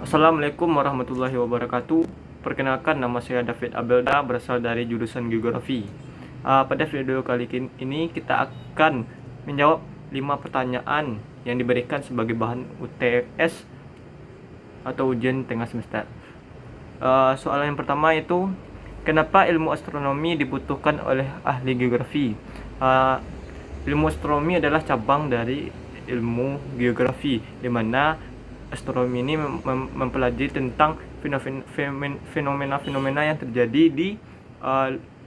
Assalamualaikum warahmatullahi wabarakatuh. Perkenalkan, nama saya David Abelda, berasal dari jurusan Geografi. Pada video kali ini kita akan menjawab 5 pertanyaan yang diberikan sebagai bahan UTS atau ujian tengah semester. Soalan yang pertama itu, kenapa ilmu astronomi dibutuhkan oleh ahli geografi? Ilmu astronomi adalah cabang dari ilmu geografi, di mana astronomi ini mempelajari tentang fenomena-fenomena yang terjadi di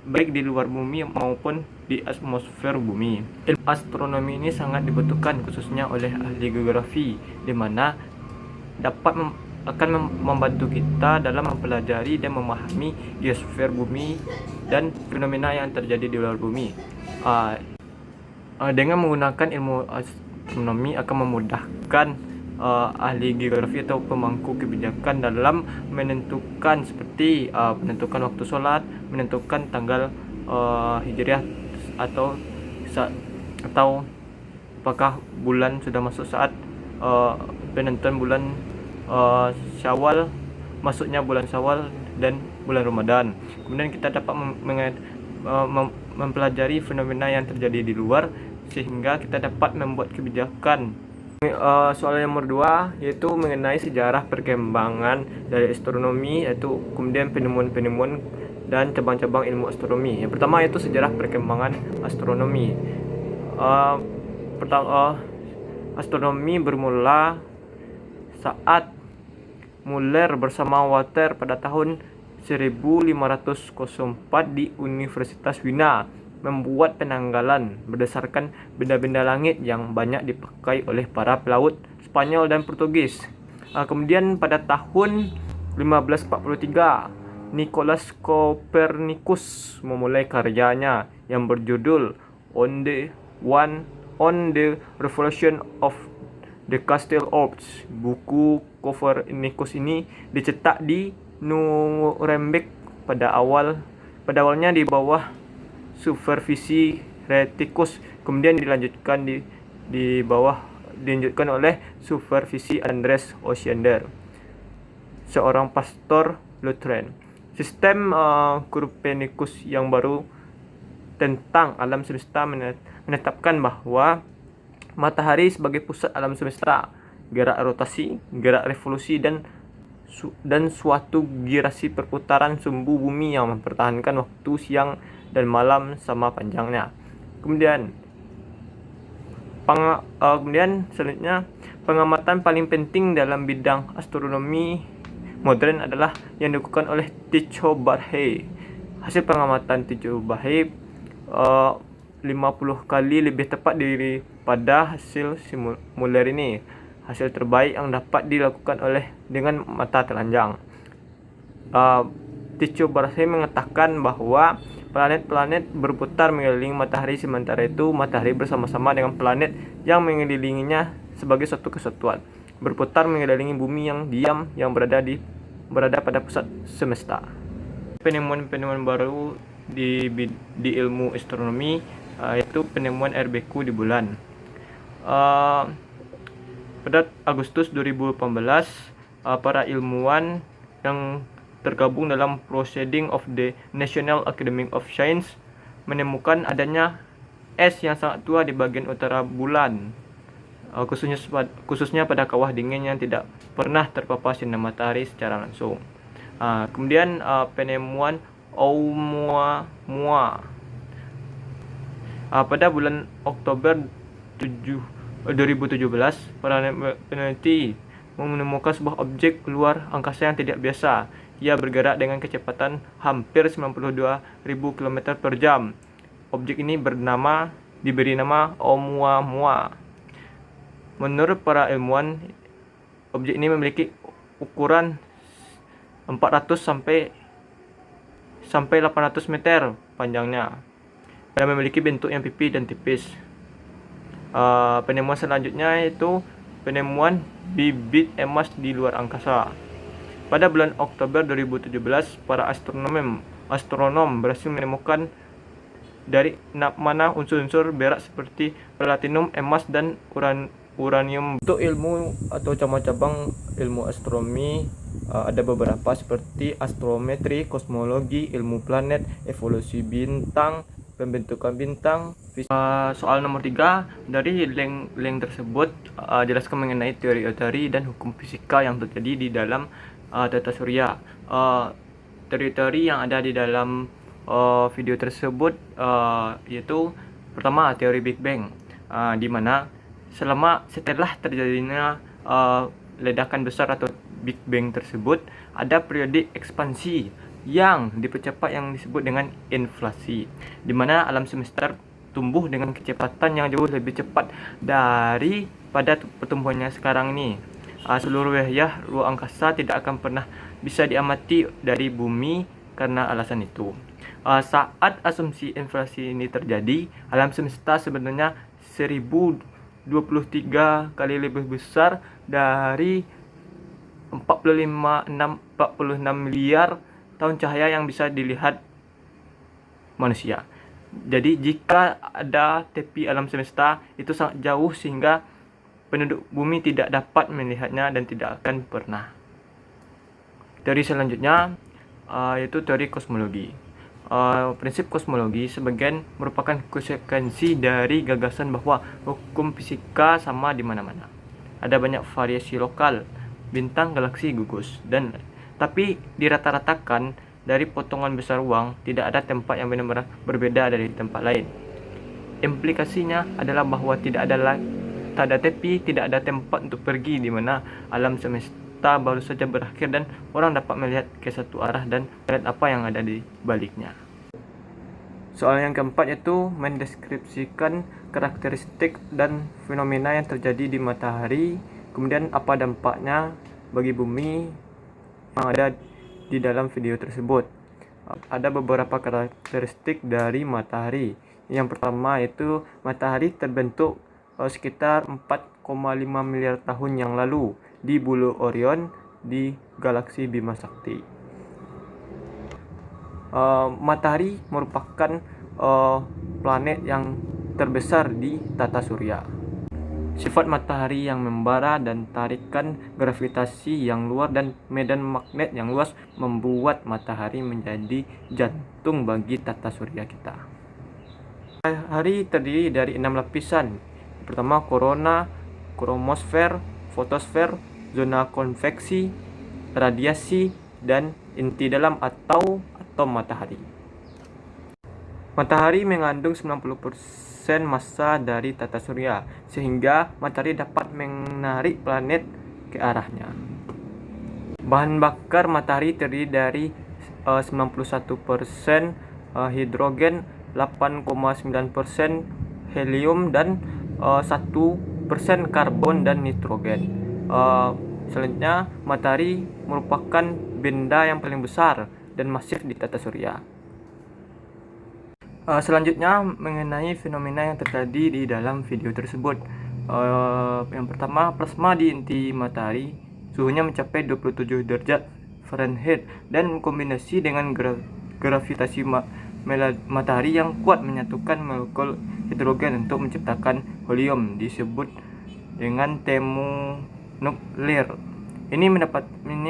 baik di luar bumi maupun di atmosfer bumi. Ilmu astronomi ini sangat dibutuhkan khususnya oleh ahli geografi, di mana akan membantu kita dalam mempelajari dan memahami geosfer bumi dan fenomena yang terjadi di luar bumi. Dengan menggunakan ilmu astronomi akan memudahkan ahli geografi atau pemangku kebijakan dalam menentukan seperti menentukan waktu sholat, menentukan tanggal hijriah atau apakah bulan sudah masuk saat penentuan bulan Syawal, masuknya bulan Syawal dan bulan Ramadan. Kemudian kita dapat mempelajari fenomena yang terjadi di luar sehingga kita dapat membuat kebijakan. Soal yang nomor 2 yaitu mengenai sejarah perkembangan dari astronomi, yaitu kemudian penemuan-penemuan dan cabang-cabang ilmu astronomi. Yang pertama yaitu sejarah perkembangan astronomi. Astronomi bermula saat Muller bersama Walter pada tahun 1504 di Universitas Wina membuat penanggalan berdasarkan benda-benda langit yang banyak dipakai oleh para pelaut Spanyol dan Portugis. Kemudian pada tahun 1543 Nicolaus Copernicus memulai karyanya yang berjudul On the Revolution of the Castle Orbs. Buku Copernicus ini dicetak di Nuremberg pada awalnya di bawah supervisi Rheticus, kemudian dilanjutkan oleh supervisi Andreas Osiander, seorang pastor Lutheran. Sistem Copernicus yang baru tentang alam semesta menetapkan bahwa matahari sebagai pusat alam semesta, gerak rotasi, gerak revolusi dan suatu girasi perputaran sumbu bumi yang mempertahankan waktu siang dan malam sama panjangnya. Kemudian selanjutnya, pengamatan paling penting dalam bidang astronomi modern adalah yang dilakukan oleh Tycho Brahe. Hasil pengamatan Tycho Brahe 50 kali lebih tepat daripada hasil Muller ini. Hasil terbaik yang dapat dilakukan dengan mata telanjang. Tycho Brahe mengatakan bahwa planet-planet berputar mengelilingi matahari, sementara itu matahari bersama-sama dengan planet yang mengelilinginya sebagai suatu kesatuan, berputar mengelilingi bumi yang diam yang berada pada pusat semesta. Penemuan-penemuan baru di ilmu astronomi yaitu penemuan RBQ di bulan. Pada Agustus 2018, para ilmuwan yang tergabung dalam Proceedings of the National Academy of Science menemukan adanya es yang sangat tua di bagian utara bulan, khususnya pada kawah dingin yang tidak pernah terpapar sinar matahari secara langsung. Kemudian penemuan Oumuamua. Pada bulan Oktober 2017, para peneliti menemukan sebuah objek luar angkasa yang tidak biasa. Ia bergerak dengan kecepatan hampir 92.000 km per jam. Objek ini diberi nama Oumuamua. Menurut para ilmuwan, objek ini memiliki ukuran 400 sampai 800 meter panjangnya dan memiliki bentuk yang pipih dan tipis. Penemuan selanjutnya yaitu penemuan bibit emas di luar angkasa. Pada bulan Oktober 2017, para astronom berhasil menemukan dari mana unsur-unsur berat seperti platinum, emas, dan uranium. Untuk ilmu atau cabang-cabang ilmu astronomi ada beberapa seperti astrometri, kosmologi, ilmu planet, evolusi bintang, pembentukan bintang. Soal nomor 3, dari link tersebut jelaskan mengenai teori-teori dan hukum fisika yang terjadi di dalam tata surya. Teori-teori yang ada di dalam video tersebut yaitu pertama teori Big Bang, di mana setelah terjadinya ledakan besar atau Big Bang tersebut, ada periode ekspansi yang dipercepat yang disebut dengan inflasi, di mana alam semesta tumbuh dengan kecepatan yang jauh lebih cepat daripada pertumbuhannya sekarang ini. Seluruh wilayah ruang angkasa tidak akan pernah bisa diamati dari bumi karena alasan itu. Saat asumsi inflasi ini terjadi, alam semesta sebenarnya 1023 kali lebih besar dari 46 miliar tahun cahaya yang bisa dilihat manusia. Jadi jika ada tepi alam semesta itu sangat jauh sehingga penduduk bumi tidak dapat melihatnya dan tidak akan pernah. Teori selanjutnya yaitu teori kosmologi. Prinsip kosmologi sebagian merupakan konsekuensi dari gagasan bahwa hukum fisika sama di mana-mana. Ada banyak variasi lokal, bintang, galaksi, gugus, tapi dirata-ratakan dari potongan besar ruang, tidak ada tempat yang benar-benar berbeda dari tempat lain. Implikasinya adalah bahwa tak ada tepi, tidak ada tempat untuk pergi, di mana alam semesta baru saja berakhir dan orang dapat melihat ke satu arah dan melihat apa yang ada di baliknya. Soal yang keempat yaitu mendeskripsikan karakteristik dan fenomena yang terjadi di matahari, kemudian apa dampaknya bagi bumi yang ada di dalam video tersebut. Ada beberapa karakteristik dari matahari. Yang pertama yaitu matahari terbentuk sekitar 4,5 miliar tahun yang lalu di bulu Orion di galaksi Bima Sakti. Matahari merupakan planet yang terbesar di tata surya. Sifat matahari yang membara dan tarikan gravitasi yang luar dan medan magnet yang luas membuat matahari menjadi jantung bagi tata surya kita. Matahari terdiri dari 6 lapisan. Pertama, korona, kromosfer, fotosfer, zona konveksi, radiasi, dan inti dalam atau atom matahari. Matahari mengandung 90% massa dari tata surya, sehingga matahari dapat menarik planet ke arahnya. Bahan bakar matahari terdiri dari 91% hidrogen, 8,9% helium, dan 1% karbon dan nitrogen. Selanjutnya, matahari merupakan benda yang paling besar dan masif di tata surya. Selanjutnya mengenai fenomena yang terjadi di dalam video tersebut. Yang pertama, plasma di inti matahari suhunya mencapai 27 derajat Fahrenheit dan kombinasi dengan gravitasi matahari yang kuat menyatukan molekul hidrogen untuk menciptakan helium disebut dengan termonuklear. Ini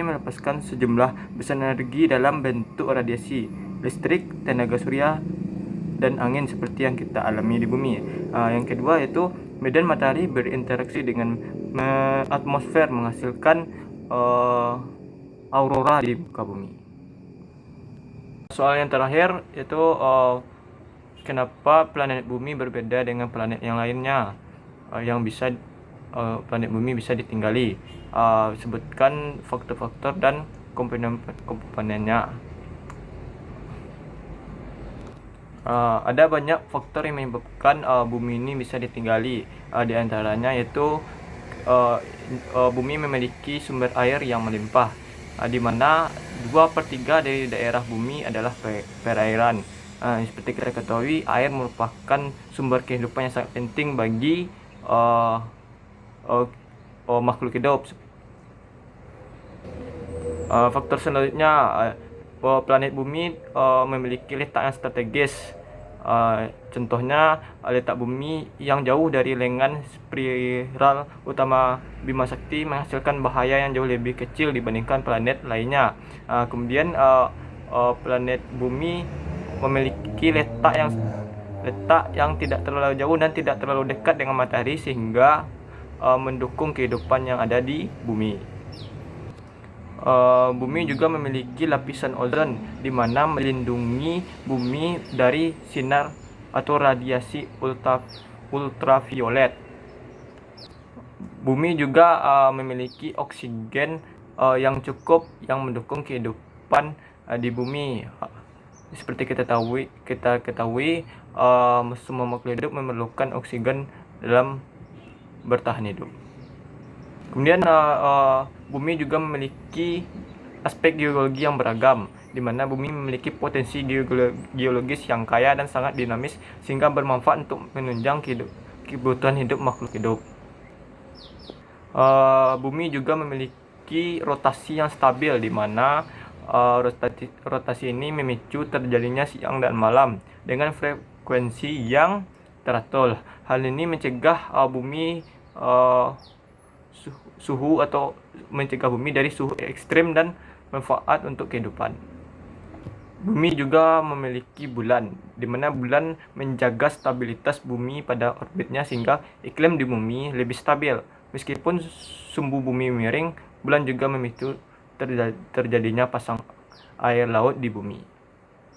melepaskan sejumlah besar energi dalam bentuk radiasi, listrik, tenaga surya, dan angin seperti yang kita alami di bumi. Yang kedua yaitu medan matahari berinteraksi dengan atmosfer menghasilkan aurora di muka bumi. Soal yang terakhir yaitu kenapa planet bumi berbeda dengan planet yang lainnya yang bisa planet bumi bisa ditinggali. Sebutkan faktor-faktor dan komponen-komponennya. Ada banyak faktor yang menyebabkan bumi ini bisa ditinggali. Di antaranya yaitu bumi memiliki sumber air yang melimpah, di mana 2/3 dari daerah bumi adalah perairan. Seperti kita ketahui, air merupakan sumber kehidupan yang sangat penting bagi makhluk hidup. Faktor selanjutnya, planet bumi memiliki letak yang strategis Contohnya letak bumi yang jauh dari lenggan spiral utama Bima Sakti menghasilkan bahaya yang jauh lebih kecil dibandingkan planet lainnya. Kemudian planet bumi memiliki letak yang tidak terlalu jauh dan tidak terlalu dekat dengan matahari sehingga mendukung kehidupan yang ada di bumi. Bumi juga memiliki lapisan ozon di mana melindungi bumi dari sinar atau radiasi ultraviolet. Bumi juga memiliki oksigen yang cukup yang mendukung kehidupan di bumi. Seperti kita ketahui, semua makhluk hidup memerlukan oksigen dalam bertahan hidup. Kemudian bumi juga memiliki aspek geologi yang beragam, di mana bumi memiliki potensi geologis yang kaya dan sangat dinamis sehingga bermanfaat untuk menunjang kebutuhan hidup makhluk hidup. Bumi juga memiliki rotasi yang stabil, di mana rotasi ini memicu terjadinya siang dan malam dengan frekuensi yang teratur. Hal ini mencegah bumi suhu atau mencegah bumi dari suhu ekstrim dan manfaat untuk kehidupan. Bumi juga memiliki bulan, di mana bulan menjaga stabilitas bumi pada orbitnya sehingga iklim di bumi lebih stabil. Meskipun sumbu bumi miring, bulan juga memicu terjadinya pasang air laut di bumi.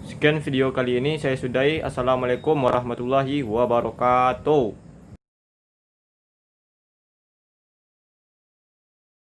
Sekian video kali ini saya sudahi. Assalamualaikum warahmatullahi wabarakatuh.